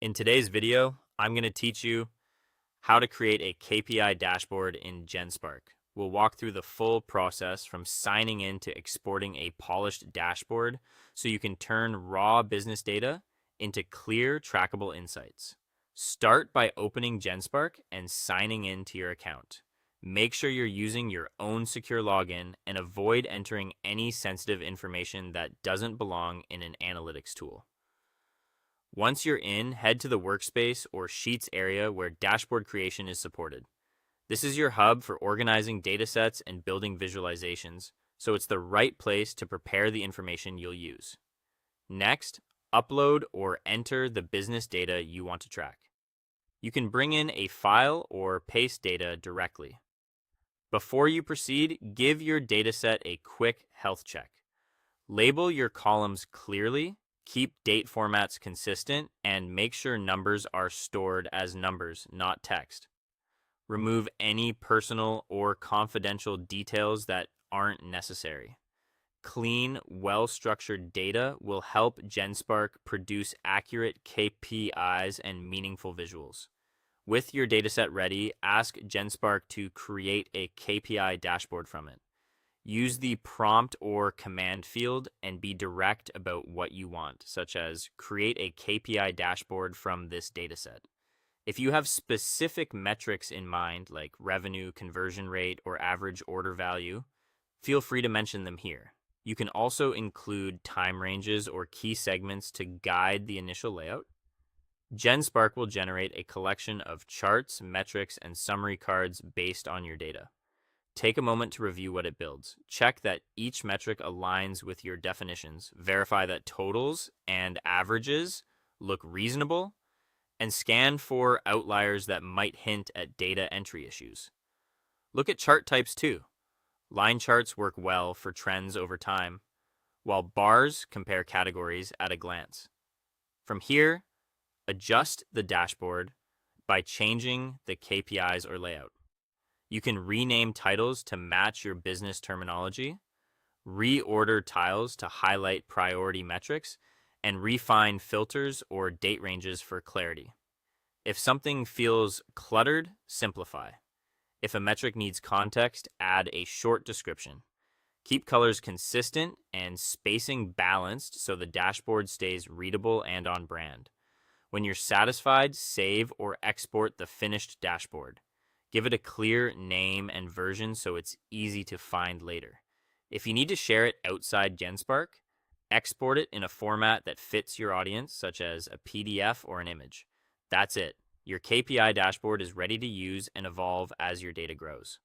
In today's video, I'm going to teach you how to create a KPI dashboard in Genspark. We'll walk through the full process from signing in to exporting a polished dashboard so you can turn raw business data into clear, trackable insights. Start by opening Genspark and signing in to your account. Make sure you're using your own secure login and avoid entering any sensitive information that doesn't belong in an analytics tool. Once you're in, head to the workspace or sheets area where dashboard creation is supported. This is your hub for organizing datasets and building visualizations, so it's the right place to prepare the information you'll use. Next, upload or enter the business data you want to track. You can bring in a file or paste data directly. Before you proceed, give your dataset a quick health check. Label your columns clearly, keep date formats consistent, and make sure numbers are stored as numbers, not text. Remove any personal or confidential details that aren't necessary. Clean, well-structured data will help Genspark produce accurate KPIs and meaningful visuals. With your dataset ready, ask Genspark to create a KPI dashboard from it. Use the prompt or command field and be direct about what you want, such as create a KPI dashboard from this dataset. If you have specific metrics in mind, like revenue, conversion rate, or average order value, feel free to mention them here. You can also include time ranges or key segments to guide the initial layout. Genspark will generate a collection of charts, metrics, and summary cards based on your data. Take a moment to review what it builds. Check that each metric aligns with your definitions. Verify that totals and averages look reasonable, and scan for outliers that might hint at data entry issues. Look at chart types too. Line charts work well for trends over time, while bars compare categories at a glance. From here, adjust the dashboard by changing the KPIs or layout. You can rename titles to match your business terminology, reorder tiles to highlight priority metrics, and refine filters or date ranges for clarity. If something feels cluttered, simplify. If a metric needs context, add a short description. Keep colors consistent and spacing balanced so the dashboard stays readable and on brand. When you're satisfied, save or export the finished dashboard. Give it a clear name and version so it's easy to find later. If you need to share it outside Genspark, export it in a format that fits your audience, such as a PDF or an image. That's it. Your KPI dashboard is ready to use and evolve as your data grows.